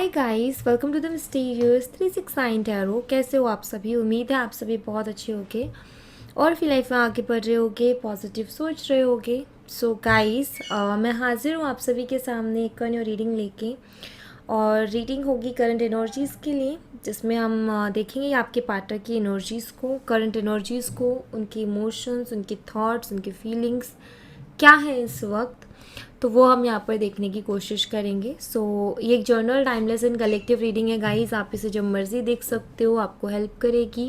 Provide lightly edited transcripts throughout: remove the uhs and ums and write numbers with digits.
Hi guys, welcome to the mysterious 369 tarot. कैसे हो आप सभी? उम्मीद है आप सभी बहुत अच्छे होगे और फिर लाइफ में आगे बढ़ रहे होगे, पॉजिटिव सोच रहे होगे। सो गाइस, मैं हाजिर हूँ आप सभी के सामने एक न्यू रीडिंग लेके। और रीडिंग होगी करंट एनर्जीज़ के लिए, जिसमें हम देखेंगे आपके पार्टनर की एनर्जीज़ को, करंट एनर्जीज़ को, उनके इमोशंस, उनके थॉट्स, उनके फीलिंग्स क्या है इस वक्त। तो वो हम यहाँ पर देखने की कोशिश करेंगे। सो ये एक journal, timeless and collective reading है गाइस। आप इसे जब मर्ज़ी देख सकते हो, आपको हेल्प करेगी।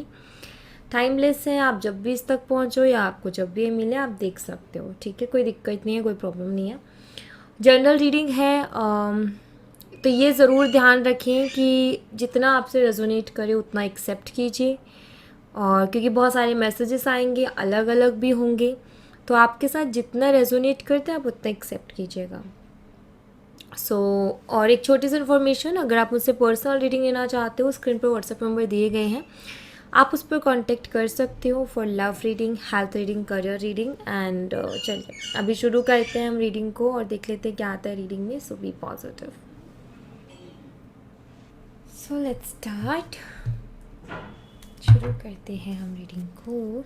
टाइमलेस है, आप जब भी इस तक पहुँचो या आपको जब भी ये मिले आप देख सकते हो, ठीक है? कोई दिक्कत नहीं है, कोई प्रॉब्लम नहीं है। जर्नल रीडिंग है, तो ये ज़रूर ध्यान रखें कि जितना आपसे रेजोनेट करे उतना एक्सेप्ट कीजिए। और क्योंकि बहुत सारे मैसेजेस आएंगे, अलग अलग भी होंगे, तो आपके साथ जितना रेजोनेट करते हैं आप उतना एक्सेप्ट कीजिएगा। और एक छोटी सी इन्फॉर्मेशन, अगर आप मुझसे पर्सनल रीडिंग लेना चाहते हो, स्क्रीन पर व्हाट्सएप नंबर दिए गए हैं, आप उस पर कांटेक्ट कर सकते हो for love reading, health reading, career reading. And चलिए अभी शुरू करते हैं हम रीडिंग को और देख लेते हैं क्या आता है रीडिंग में। So be positive. So let's start. शुरू करते हैं हम रीडिंग को।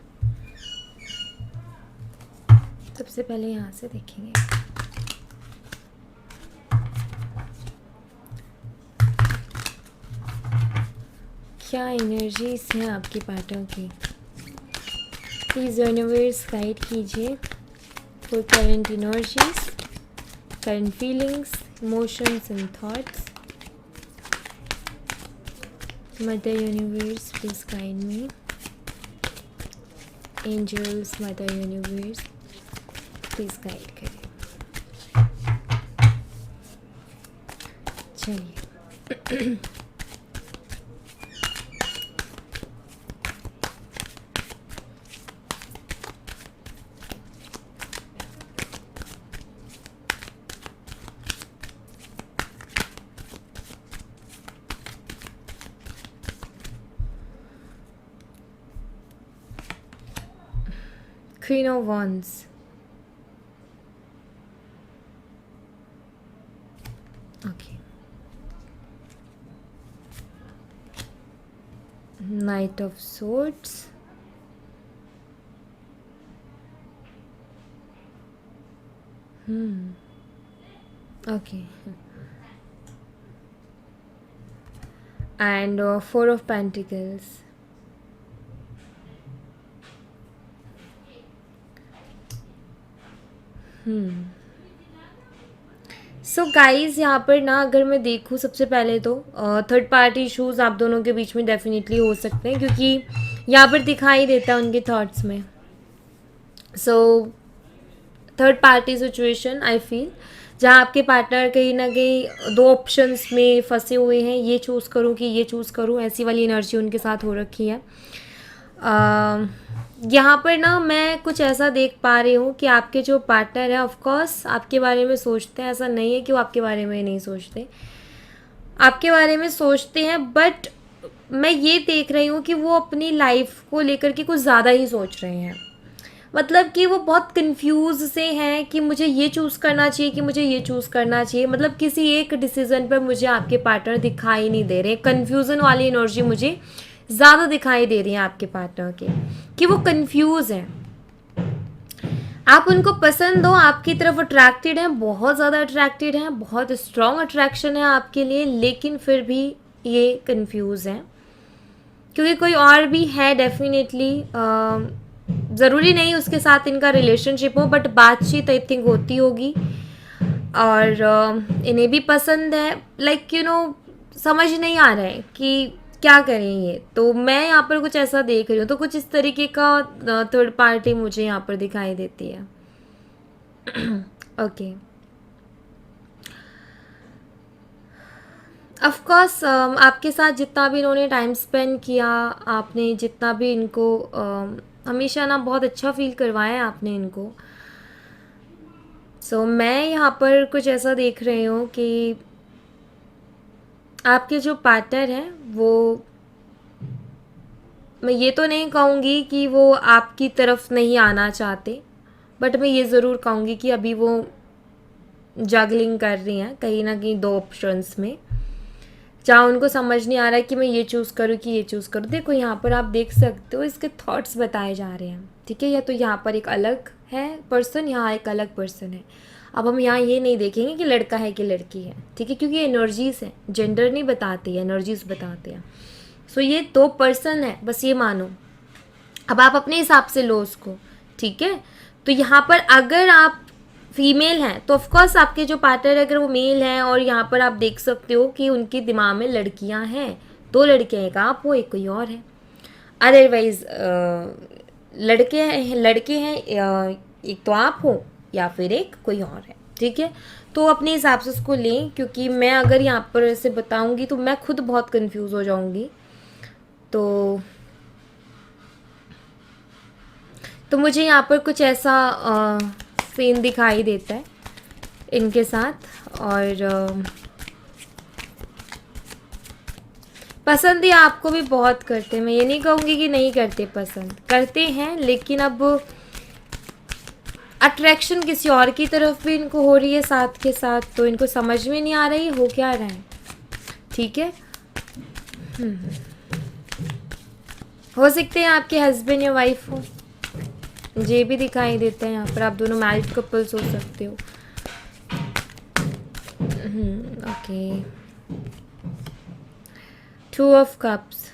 सबसे पहले यहाँ से देखेंगे क्या एनर्जीज हैं आपके पार्टनर की। प्लीज़ यूनिवर्स गाइड कीजिए for current energies, current feelings, emotions and thoughts. Mother universe please guide me. Angels, mother universe please guide करें। चलिए Queen of Wands, okay. Knight of Swords, okay. And Four of Pentacles. So guys, यहाँ पर ना अगर मैं देखूँ, सबसे पहले तो थर्ड पार्टी इशूज़ आप दोनों के बीच में डेफिनेटली हो सकते हैं, क्योंकि यहाँ पर दिखाई देता है उनके थॉट्स में। So third party situation I feel, जहाँ आपके पार्टनर कहीं ना कहीं दो ऑप्शंस में फंसे हुए हैं, ये चूज़ करूँ कि ये चूज़ करूँ, ऐसी वाली एनर्जी उनके साथ हो रखी है। यहाँ पर ना मैं कुछ ऐसा देख पा रही हूँ कि आपके जो पार्टनर है ऑफकोर्स आपके बारे में सोचते हैं, ऐसा नहीं है कि वो आपके बारे में नहीं सोचते, आपके बारे में सोचते हैं, बट मैं ये देख रही हूँ कि वो अपनी लाइफ को लेकर के कुछ ज़्यादा ही सोच रहे हैं। मतलब कि वो बहुत कंफ्यूज से हैं कि मुझे ये चूज़ करना चाहिए कि मुझे ये चूज़ करना चाहिए। मतलब किसी एक डिसीज़न पर मुझे आपके पार्टनर दिखाई नहीं दे रहे। कन्फ्यूज़न वाली एनर्जी मुझे ज़्यादा दिखाई दे रही है आपके पार्टनर के, कि वो कंफ्यूज हैं। आप उनको पसंद हो, आपकी तरफ अट्रैक्टेड हैं, बहुत ज़्यादा अट्रैक्टेड हैं, बहुत स्ट्रॉन्ग अट्रैक्शन है आपके लिए, लेकिन फिर भी ये कंफ्यूज हैं क्योंकि कोई और भी है डेफिनेटली। ज़रूरी नहीं उसके साथ इनका रिलेशनशिप हो, बट बातचीत आई थिंक होती होगी और इन्हें भी पसंद है। लाइक समझ नहीं आ रहा है कि क्या करें ये। तो मैं यहाँ पर कुछ ऐसा देख रही हूँ, तो कुछ इस तरीके का थर्ड पार्टी मुझे यहाँ पर दिखाई देती है। ओके, ऑफ कोर्स आपके साथ जितना भी इन्होंने टाइम स्पेंड किया, आपने जितना भी इनको हमेशा ना बहुत अच्छा फील करवाया है आपने इनको। सो मैं यहाँ पर कुछ ऐसा देख रही हूँ कि आपके जो पार्टनर हैं वो, मैं ये तो नहीं कहूँगी कि वो आपकी तरफ नहीं आना चाहते, बट मैं ये ज़रूर कहूँगी कि अभी वो जगलिंग कर रही हैं कहीं ना कहीं दो ऑप्शंस में। जहाँ उनको समझ नहीं आ रहा है कि मैं ये चूज़ करूँ कि ये चूज़ करूँ। देखो यहाँ पर आप देख सकते हो इसके थॉट्स बताए जा रहे हैं, ठीक है। या तो यहाँ पर एक अलग है पर्सन, यहाँ एक अलग पर्सन है। अब हम यहाँ ये नहीं देखेंगे कि लड़का है कि लड़की है, ठीक है, क्योंकि एनर्जीज हैं, जेंडर नहीं बताते, एनर्जीज बताते हैं। सो ये दो पर्सन है, बस ये मानो। अब आप अपने हिसाब से लो उसको, ठीक है। तो यहाँ पर अगर आप फीमेल हैं तो ऑफकोर्स आपके जो पार्टनर है अगर वो मेल हैं, और यहाँ पर आप देख सकते हो कि उनके दिमाग में लड़कियाँ हैं, दो लड़कियाँ, एक आप हो एक कोई और है। अदरवाइज लड़के हैं एक तो आप हो या फिर एक कोई और है, ठीक है। तो अपने हिसाब से उसको लें, क्योंकि मैं अगर यहाँ पर ऐसे बताऊंगी तो मैं खुद बहुत कंफ्यूज हो जाऊंगी। तो मुझे यहाँ पर कुछ ऐसा सीन दिखाई देता है इनके साथ। और पसंद ये आपको भी बहुत करते हैं, मैं ये नहीं कहूँगी कि नहीं करते, पसंद करते हैं, लेकिन अब अट्रैक्शन किसी और की तरफ भी इनको हो रही है साथ के साथ, तो इनको समझ में नहीं आ रही हो क्या रहा है, ठीक है। हो सकते हैं आपके हस्बैंड या वाइफ हो, ये भी दिखाई देता है यहाँ पर। आप दोनों मैरिड कपल्स हो सकते हो। Okay, 2 of cups.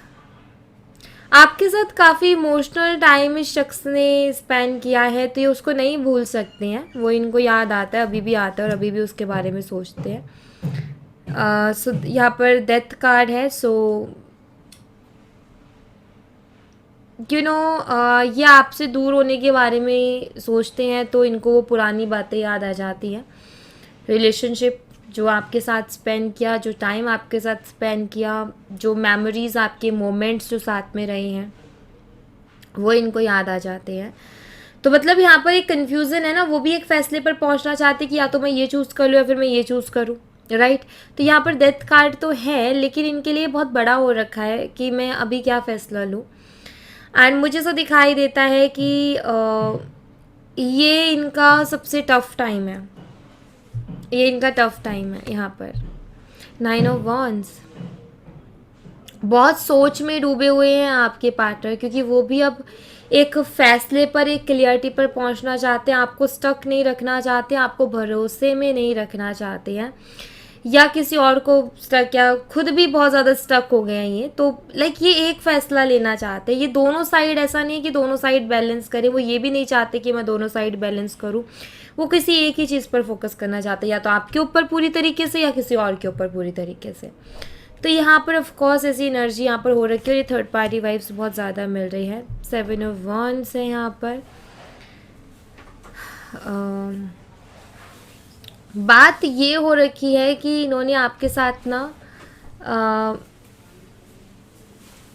आपके साथ काफ़ी इमोशनल टाइम इस शख्स ने स्पेंड किया है, तो ये उसको नहीं भूल सकते हैं, वो इनको याद आता है, अभी भी आता है और अभी भी उसके बारे में सोचते हैं। सो यहाँ पर डेथ कार्ड है। सो ये आपसे दूर होने के बारे में सोचते हैं, तो इनको वो पुरानी बातें याद आ जाती हैं। रिलेशनशिप जो आपके साथ स्पेंड किया, जो टाइम आपके साथ स्पेंड किया, जो मेमोरीज़, आपके मोमेंट्स जो साथ में रहे हैं, वो इनको याद आ जाते हैं। तो मतलब यहाँ पर एक कन्फ्यूज़न है ना, वो भी एक फ़ैसले पर पहुँचना चाहते कि या तो मैं ये चूज़ कर लूँ या फिर मैं ये चूज़ करूँ, राइट। तो यहाँ पर डेथ कार्ड तो है, लेकिन इनके लिए बहुत बड़ा हो रखा है कि मैं अभी क्या फ़ैसला लूँ। एंड मुझे ऐसा दिखाई देता है कि ये इनका सबसे टफ टाइम है, ये इनका टफ टाइम है। यहाँ पर 9 ऑफ वॉन्ड्स, बहुत सोच में डूबे हुए हैं आपके पार्टनर, क्योंकि वो भी अब एक फैसले पर, एक क्लियरिटी पर पहुंचना चाहते हैं। आपको स्टक नहीं रखना चाहते, आपको भरोसे में नहीं रखना चाहते हैं, या किसी और को स्टक, या खुद भी बहुत ज़्यादा स्टक हो गए हैं ये। तो लाइक ये एक फ़ैसला लेना चाहते हैं, ये दोनों साइड, ऐसा नहीं कि दोनों साइड बैलेंस करें, वो ये भी नहीं चाहते कि मैं दोनों साइड बैलेंस करूं। वो किसी एक ही चीज़ पर फोकस करना चाहते हैं, या तो आपके ऊपर पूरी तरीके से या किसी और के ऊपर पूरी तरीके से। तो यहाँ पर ऑफ कोर्स ऐसी एनर्जी यहाँ पर हो रखी है, और ये थर्ड पार्टी वाइब्स बहुत ज़्यादा मिल रही है। 7 ऑफ वॉन्ड्स है यहाँ पर। बात ये हो रखी है कि इन्होंने आपके साथ ना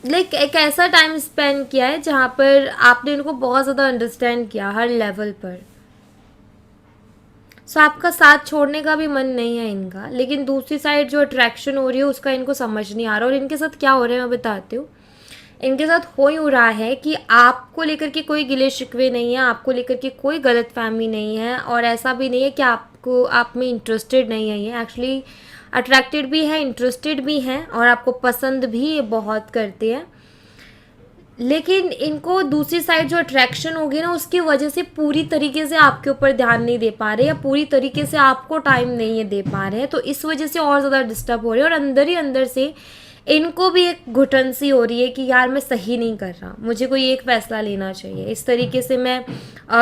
लाइक एक ऐसा टाइम स्पेंड किया है जहाँ पर आपने इनको बहुत ज़्यादा अंडरस्टैंड किया हर लेवल पर। सो आपका साथ छोड़ने का भी मन नहीं है इनका, लेकिन दूसरी साइड जो अट्रैक्शन हो रही है उसका इनको समझ नहीं आ रहा। और इनके साथ क्या हो रहा है मैं बताती हूँ। इनके साथ हो ही रहा है कि आपको लेकर के कोई गिले शिकवे नहीं है, आपको लेकर के कोई गलतफहमी नहीं है, और ऐसा भी नहीं है कि आपको, आप में इंटरेस्टेड नहीं है। ये एक्चुअली अट्रैक्टेड भी है, इंटरेस्टेड भी हैं, और आपको पसंद भी ये बहुत करते हैं। लेकिन इनको दूसरी साइड जो अट्रैक्शन होगी ना, उसकी वजह से पूरी तरीके से आपके ऊपर ध्यान नहीं दे पा रहे, या पूरी तरीके से आपको टाइम नहीं दे पा रहे हैं, तो इस वजह से और ज़्यादा डिस्टर्ब हो रहे हैं। और अंदर ही अंदर से इनको भी एक घुटन सी हो रही है कि यार मैं सही नहीं कर रहा, मुझे कोई एक फ़ैसला लेना चाहिए। इस तरीके से मैं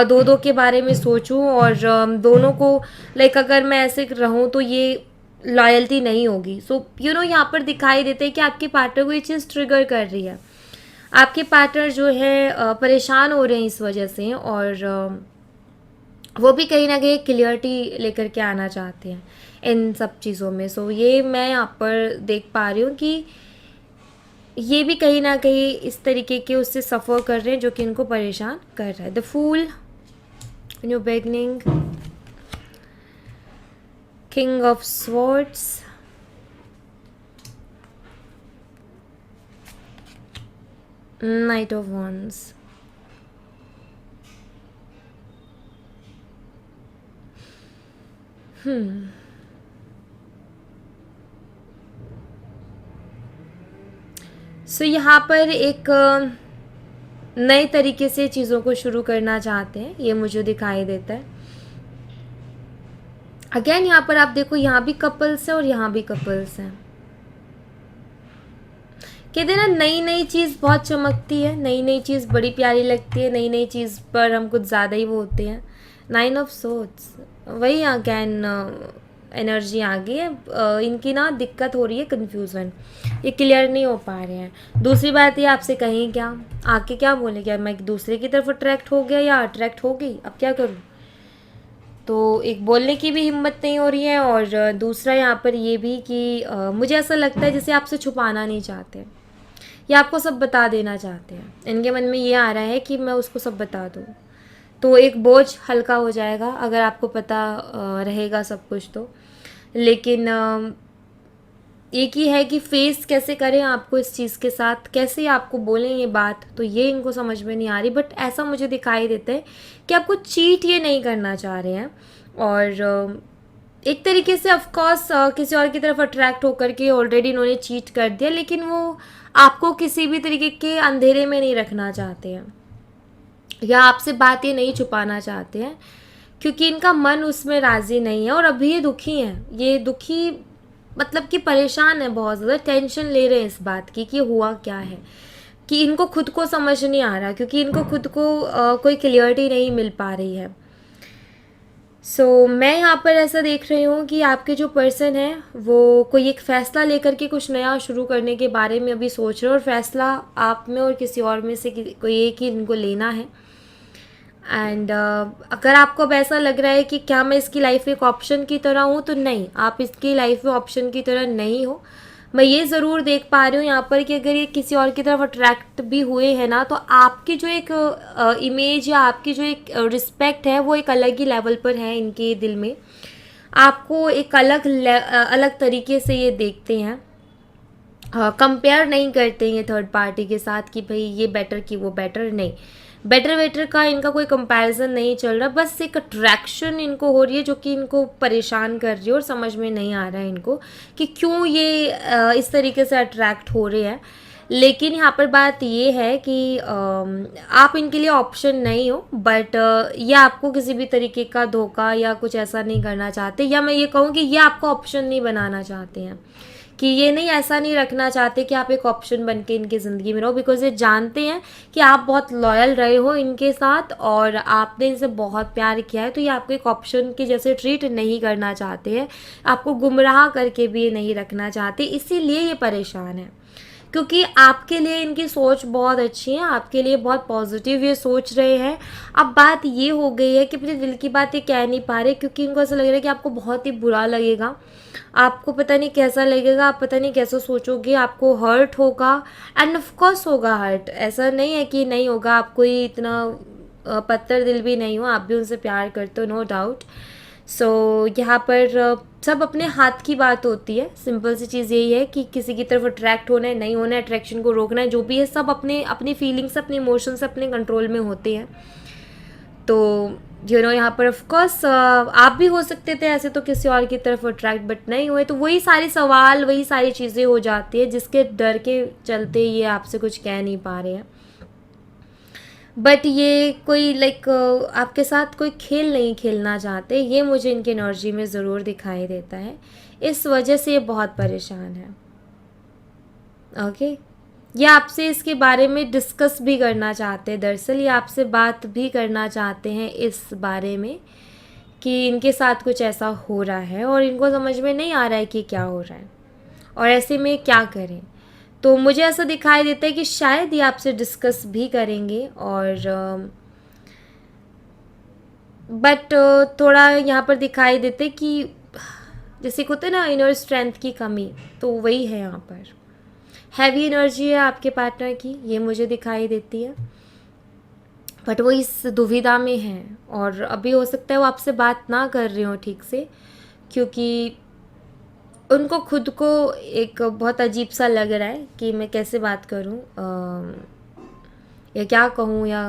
दो दो के बारे में सोचूं, और दोनों को लाइक अगर मैं ऐसे रहूं तो ये लॉयल्टी नहीं होगी। सो यहाँ पर दिखाई देते हैं कि आपके पार्टनर को ये चीज़ ट्रिगर कर रही है। आपके पार्टनर जो है परेशान हो रहे हैं इस वजह से, और वो भी कहीं ना कहीं क्लियरिटी लेकर के आना चाहते हैं इन सब चीज़ों में। सो ये मैं यहाँ पर देख पा रही हूँ कि ये भी कहीं ना कहीं इस तरीके के उससे सफ़र कर रहे हैं जो कि इनको परेशान कर रहा है। The fool, new beginning, king of swords, knight of wands. So यहाँ पर एक नए तरीके से चीज़ों को शुरू करना चाहते हैं, ये मुझे दिखाई देता है। अगेन यहाँ पर आप देखो, यहाँ भी कपल्स हैं और यहाँ भी कपल्स हैं। कहते हैं ना, नई नई चीज़ बहुत चमकती है, नई नई चीज़ बड़ी प्यारी लगती है, नई नई चीज़ पर हम कुछ ज़्यादा ही वो होते हैं। 9 ऑफ सोर्ड्स, वही अगैन एनर्जी आ गई है। इनकी ना दिक्कत हो रही है, कन्फ्यूज़न, ये क्लियर नहीं हो पा रहे हैं। दूसरी बात ये आपसे कहें क्या, आके क्या बोले, क्या मैं एक दूसरे की तरफ अट्रैक्ट हो गया या अट्रैक्ट हो गई, अब क्या करूँ। तो एक बोलने की भी हिम्मत नहीं हो रही है, और दूसरा यहाँ पर ये भी कि मुझे ऐसा लगता है जैसे आपसे छुपाना नहीं चाहते, या आपको सब बता देना चाहते हैं। इनके मन में ये आ रहा है कि मैं उसको सब बता दूँ, तो एक बोझ हल्का हो जाएगा अगर आपको पता रहेगा सब कुछ तो। लेकिन एक ही है कि फेस कैसे करें आपको इस चीज़ के साथ, कैसे आपको बोलें ये बात, तो ये इनको समझ में नहीं आ रही। बट ऐसा मुझे दिखाई देता है कि आपको चीट ये नहीं करना चाह रहे हैं, और एक तरीके से ऑफकोर्स किसी और की तरफ अट्रैक्ट होकर के ऑलरेडी इन्होंने चीट कर दिया, लेकिन वो आपको किसी भी तरीके के अंधेरे में नहीं रखना चाहते हैं, या आपसे बात ये नहीं छुपाना चाहते हैं, क्योंकि इनका मन उसमें राज़ी नहीं है। और अभी ये दुखी हैं, ये दुखी मतलब कि परेशान है, बहुत ज़्यादा टेंशन ले रहे हैं इस बात की कि हुआ क्या है, कि इनको खुद को समझ नहीं आ रहा, क्योंकि इनको खुद को कोई क्लियरिटी नहीं मिल पा रही है। मैं यहाँ पर ऐसा देख रही हूँ कि आपके जो पर्सन हैं वो कोई एक फ़ैसला लेकर के कुछ नया शुरू करने के बारे में अभी सोच रहे हैं, और फैसला आप में और किसी और में से कोई एक ही इनको लेना है। एंड अगर आपको अब ऐसा लग रहा है कि क्या मैं इसकी लाइफ में एक ऑप्शन की तरह हूँ, तो नहीं, आप इसकी लाइफ में ऑप्शन की तरह नहीं हो। मैं ये ज़रूर देख पा रही हूँ यहाँ पर कि अगर ये किसी और की तरफ अट्रैक्ट भी हुए हैं ना, तो आपकी जो एक इमेज या आपकी जो एक रिस्पेक्ट है वो एक अलग ही लेवल पर है इनके दिल में। आपको एक अलग तरीके से ये देखते हैं, कंपेयर नहीं करते हैं थर्ड पार्टी के साथ कि भाई ये बेटर कि वो बेटर, नहीं, बेटर वेटर का इनका कोई कंपैरिजन नहीं चल रहा, बस एक अट्रैक्शन इनको हो रही है जो कि इनको परेशान कर रही है, और समझ में नहीं आ रहा है इनको कि क्यों ये इस तरीके से अट्रैक्ट हो रहे हैं। लेकिन यहाँ पर बात ये है कि आप इनके लिए ऑप्शन नहीं हो, बट ये आपको किसी भी तरीके का धोखा या कुछ ऐसा नहीं करना चाहते, या मैं ये कहूँ कि ये आपको ऑप्शन नहीं बनाना चाहते हैं, कि ये नहीं, ऐसा नहीं रखना चाहते कि आप एक ऑप्शन बन के इनकी ज़िंदगी में रहो, बिकॉज ये जानते हैं कि आप बहुत लॉयल रहे हो इनके साथ और आपने इनसे बहुत प्यार किया है, तो ये आपको एक ऑप्शन के जैसे ट्रीट नहीं करना चाहते हैं, आपको गुमराह करके भी ये नहीं रखना चाहते, इसीलिए ये परेशान है। क्योंकि आपके लिए इनकी सोच बहुत अच्छी है, आपके लिए बहुत पॉजिटिव ये सोच रहे हैं। अब बात ये हो गई है कि अपने दिल की बात ये कह नहीं पा रहे, क्योंकि इनको ऐसा लग रहा है कि आपको बहुत ही बुरा लगेगा, आपको पता नहीं कैसा लगेगा, आप पता नहीं कैसा सोचोगे, आपको हर्ट होगा, एंड ऑफ कोर्स होगा हर्ट, ऐसा नहीं है कि नहीं होगा। आप कोई इतना पत्थर दिल भी नहीं हो, आप भी उनसे प्यार करते हो, नो डाउट। यहाँ पर सब अपने हाथ की बात होती है, सिंपल सी चीज़ यही है कि किसी की तरफ अट्रैक्ट होना है, नहीं होना है, अट्रैक्शन को रोकना है, जो भी है सब अपने अपनी फीलिंग्स, अपने इमोशंस अपने कंट्रोल में होते हैं। तो यहाँ पर ऑफ कोर्स आप भी हो सकते थे ऐसे तो किसी और की तरफ अट्रैक्ट, बट नहीं हुए, तो वही सारे सवाल, वही सारी चीज़ें हो जाती है जिसके डर के चलते ये आपसे कुछ कह नहीं पा रहे हैं। बट ये कोई आपके साथ कोई खेल नहीं खेलना चाहते, ये मुझे इनकी एनर्जी में ज़रूर दिखाई देता है, इस वजह से ये बहुत परेशान है। ओके, ये आपसे इसके बारे में डिस्कस भी करना चाहते हैं, दरअसल ये आपसे बात भी करना चाहते हैं इस बारे में कि इनके साथ कुछ ऐसा हो रहा है और इनको समझ में नहीं आ रहा है कि क्या हो रहा है और ऐसे में क्या करें। तो मुझे ऐसा दिखाई देता है कि शायद ये आपसे डिस्कस भी करेंगे, और बट थोड़ा यहाँ पर दिखाई देते कि जैसे होता है ना इनर स्ट्रेंथ की कमी, तो वही है यहाँ पर। हैवी एनर्जी है आपके पार्टनर की, ये मुझे दिखाई देती है, बट वो इस दुविधा में है और अभी हो सकता है वो आपसे बात ना कर रहे हो ठीक से, क्योंकि उनको खुद को एक बहुत अजीब सा लग रहा है कि मैं कैसे बात करूं या क्या कहूं, या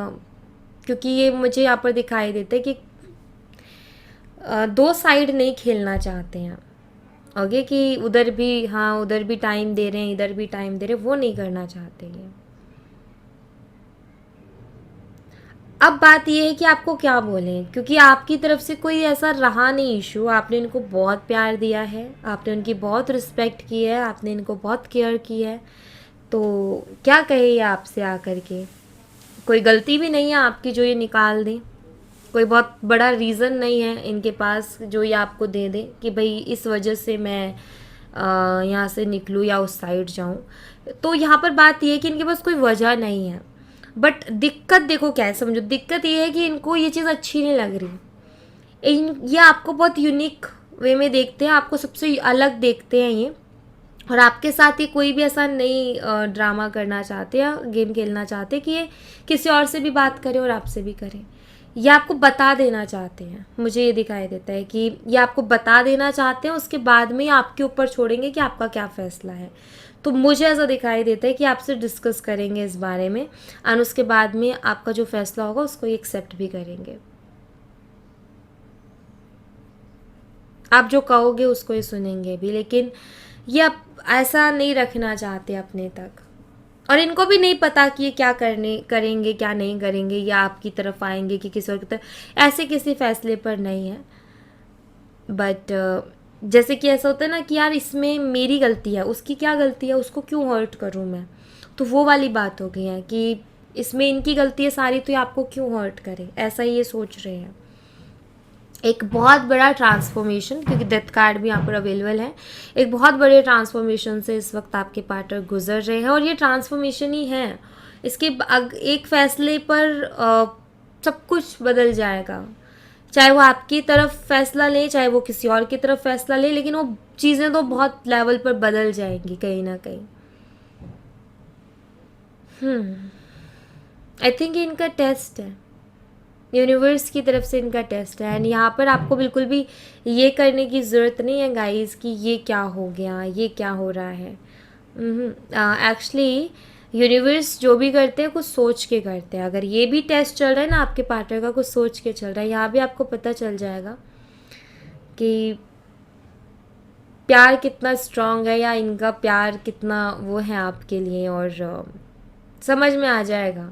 क्योंकि ये मुझे यहाँ पर दिखाई देता है कि दो साइड नहीं खेलना चाहते हैं, ओके, कि उधर भी, हाँ उधर भी टाइम दे रहे हैं, इधर भी टाइम दे रहे हैं, वो नहीं करना चाहते ये। अब बात ये है कि आपको क्या बोलें, क्योंकि आपकी तरफ से कोई ऐसा रहा नहीं इशू, आपने इनको बहुत प्यार दिया है, आपने उनकी बहुत रिस्पेक्ट की है, आपने इनको बहुत केयर की है, तो क्या कहे ये आपसे आकर के। कोई गलती भी नहीं है आपकी जो ये निकाल दें, कोई बहुत बड़ा रीज़न नहीं है इनके पास जो ये आपको दे दें कि भाई इस वजह से मैं यहाँ से निकलूँ या उस साइड जाऊँ। तो यहाँ पर बात ये है कि इनके पास कोई वजह नहीं है, बट दिक्कत देखो क्या है, समझो दिक्कत ये है कि इनको ये चीज़ अच्छी नहीं लग रही। ये आपको बहुत यूनिक वे में देखते हैं, आपको सबसे अलग देखते हैं ये, और आपके साथ ये कोई भी ऐसा नहीं ड्रामा करना चाहते या गेम खेलना चाहते कि ये किसी और से भी बात करें और आपसे भी करें। ये आपको बता देना चाहते हैं, मुझे ये दिखाई देता है कि ये आपको बता देना चाहते हैं, उसके बाद में ही आपके ऊपर छोड़ेंगे कि आपका क्या फ़ैसला है। तो मुझे ऐसा दिखाई देता है कि आपसे डिस्कस करेंगे इस बारे में, और उसके बाद में आपका जो फ़ैसला होगा उसको ये एक्सेप्ट भी करेंगे। आप जो कहोगे उसको ही सुनेंगे भी, लेकिन ये आप ऐसा नहीं रखना चाहते अपने तक, और इनको भी नहीं पता कि ये क्या करने करेंगे क्या नहीं करेंगे, या आपकी तरफ आएंगे कि किसी और की तरफ, ऐसे किसी फैसले पर नहीं है। बट जैसे कि ऐसा होता है ना कि यार इसमें मेरी गलती है, उसकी क्या गलती है, उसको क्यों हर्ट करूँ मैं, तो वो वाली बात हो गई है कि इसमें इनकी गलती है सारी, तो ये आपको क्यों हर्ट करे, ऐसा ही ये सोच रहे हैं। एक बहुत बड़ा ट्रांसफॉर्मेशन, क्योंकि डेथ कार्ड भी यहाँ पर अवेलेबल है, एक बहुत बड़े ट्रांसफॉर्मेशन से इस वक्त आपके पार्टनर गुजर रहे हैं, और ये ट्रांसफॉर्मेशन ही है। इसके एक फैसले पर सब कुछ बदल जाएगा, चाहे वो आपकी तरफ फैसला ले, चाहे वो किसी और की तरफ फैसला ले, लेकिन वो चीज़ें तो बहुत लेवल पर बदल जाएंगी कहीं ना कहीं। आई थिंक इनका टेस्ट है, यूनिवर्स की तरफ से इनका टेस्ट है, एंड यहाँ पर आपको बिल्कुल भी ये करने की ज़रूरत नहीं है गाइस कि ये क्या हो गया, ये क्या हो रहा है। एक्चुअली यूनिवर्स जो भी करते हैं कुछ सोच के करते हैं। अगर ये भी टेस्ट चल रहा है ना आपके पार्टनर का, कुछ सोच के चल रहा है, यहाँ भी आपको पता चल जाएगा कि प्यार कितना स्ट्रांग है, या इनका प्यार कितना वो है आपके लिए, और समझ में आ जाएगा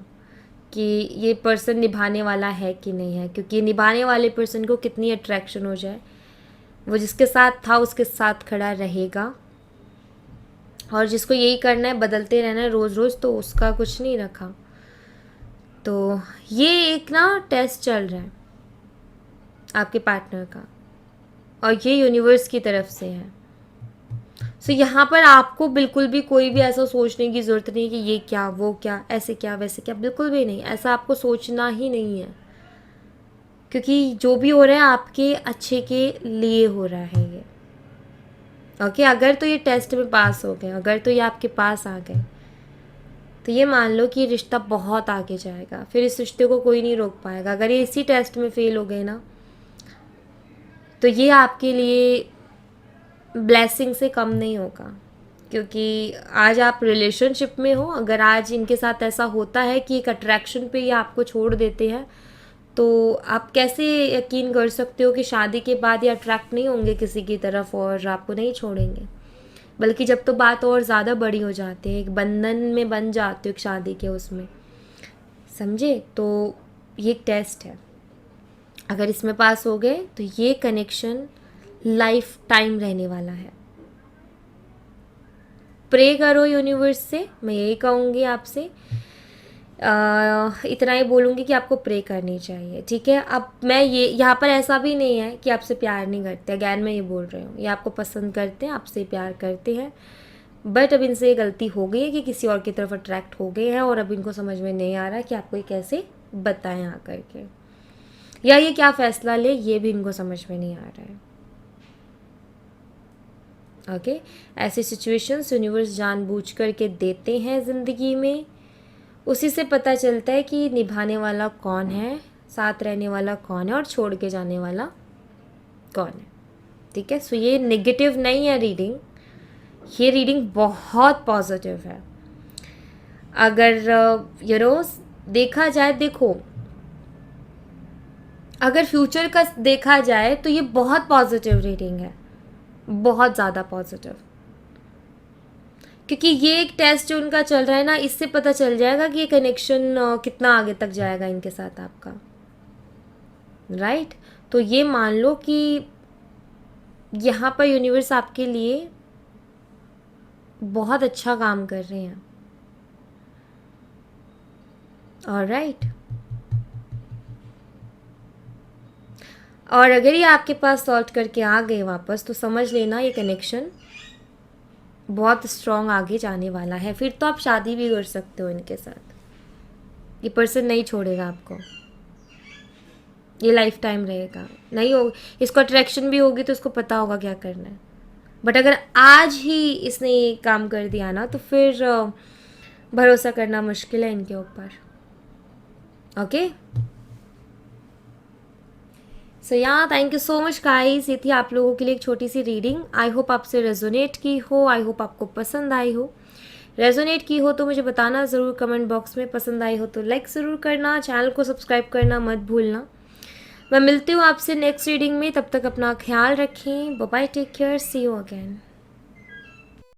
कि ये पर्सन निभाने वाला है कि नहीं है, क्योंकि निभाने वाले पर्सन को कितनी अट्रैक्शन हो जाए, वो जिसके साथ था उसके साथ खड़ा रहेगा, और जिसको यही करना है, बदलते रहना है रोज़ रोज़, तो उसका कुछ नहीं रखा। तो ये एक ना टेस्ट चल रहा है आपके पार्टनर का, और ये यूनिवर्स की तरफ से है। सो यहाँ पर आपको बिल्कुल भी कोई भी ऐसा सोचने की ज़रूरत नहीं कि ये क्या वो क्या ऐसे क्या वैसे क्या, बिल्कुल भी नहीं, ऐसा आपको सोचना ही नहीं है, क्योंकि जो भी हो रहा है आपके अच्छे के लिए हो रहा है ये। ओके, अगर तो ये टेस्ट में पास हो गए, अगर तो ये आपके पास आ गए, तो ये मान लो कि ये रिश्ता बहुत आगे जाएगा, फिर इस रिश्ते को कोई नहीं रोक पाएगा। अगर ये इसी टेस्ट में फेल हो गए ना, तो ये आपके लिए ब्लेसिंग से कम नहीं होगा, क्योंकि आज आप रिलेशनशिप में हो, अगर आज इनके साथ ऐसा होता है कि एक अट्रैक्शन पे ये आपको छोड़ देते हैं, तो आप कैसे यकीन कर सकते हो कि शादी के बाद ये अट्रैक्ट नहीं होंगे किसी की तरफ और आपको नहीं छोड़ेंगे, बल्कि जब तो बात और ज़्यादा बड़ी हो जाती है, एक बंधन में बन जाते हो एक शादी के उसमें, समझे। तो ये एक टेस्ट है, अगर इसमें पास हो गए तो ये कनेक्शन लाइफ टाइम रहने वाला है। प्रे करो यूनिवर्स से, मैं यही कहूँगी आपसे, इतना ही बोलूँगी कि आपको प्रे करनी चाहिए, ठीक है। अब मैं ये यहाँ पर ऐसा भी नहीं है कि आपसे प्यार नहीं करते, अगैन मैं ये बोल रही हूँ, ये आपको पसंद करते हैं, आपसे प्यार करते हैं, बट अब इनसे ये गलती हो गई है कि किसी और की तरफ अट्रैक्ट हो गए हैं, और अब इनको समझ में नहीं आ रहा कि आपको ये कैसे बताएं आकर के, या ये क्या फ़ैसला ले, ये भी इनको समझ में नहीं आ रहा है। ओके, ऐसी सिचुएशंस यूनिवर्स जानबूझ करके देते हैं ज़िंदगी में, उसी से पता चलता है कि निभाने वाला कौन है, साथ रहने वाला कौन है, और छोड़ के जाने वाला कौन है, ठीक है। सो ये नेगेटिव नहीं है रीडिंग, ये रीडिंग बहुत पॉजिटिव है। अगर देखा जाए, देखो अगर फ्यूचर का देखा जाए तो ये बहुत पॉजिटिव रीडिंग है, बहुत ज़्यादा पॉजिटिव, क्योंकि ये एक टेस्ट जो उनका चल रहा है ना, इससे पता चल जाएगा कि ये कनेक्शन कितना आगे तक जाएगा इनके साथ आपका, राइट। तो ये मान लो कि यहाँ पर यूनिवर्स आपके लिए बहुत अच्छा काम कर रहे हैं, ऑलराइट। और अगर ये आपके पास सॉल्व करके आ गए वापस, तो समझ लेना ये कनेक्शन बहुत स्ट्रॉन्ग आगे जाने वाला है। फिर तो आप शादी भी कर सकते हो इनके साथ, ये पर्सन नहीं छोड़ेगा आपको, ये लाइफ टाइम रहेगा। नहीं हो, इसको अट्रैक्शन भी होगी तो इसको पता होगा क्या करना है। बट अगर आज ही इसने ये काम कर दिया ना, तो फिर भरोसा करना मुश्किल है इनके ऊपर, ओके। सो या thank you so much guys, ये थी आप लोगों के लिए एक छोटी सी रीडिंग। आई होप आपसे रेजोनेट की हो, आई होप आपको पसंद आई हो। रेजोनेट की हो तो मुझे बताना ज़रूर कमेंट बॉक्स में, पसंद आई हो तो लाइक ज़रूर करना, चैनल को सब्सक्राइब करना मत भूलना। मैं मिलती हूँ आपसे नेक्स्ट रीडिंग में, तब तक अपना ख्याल रखें। Bye bye, take care, see you again.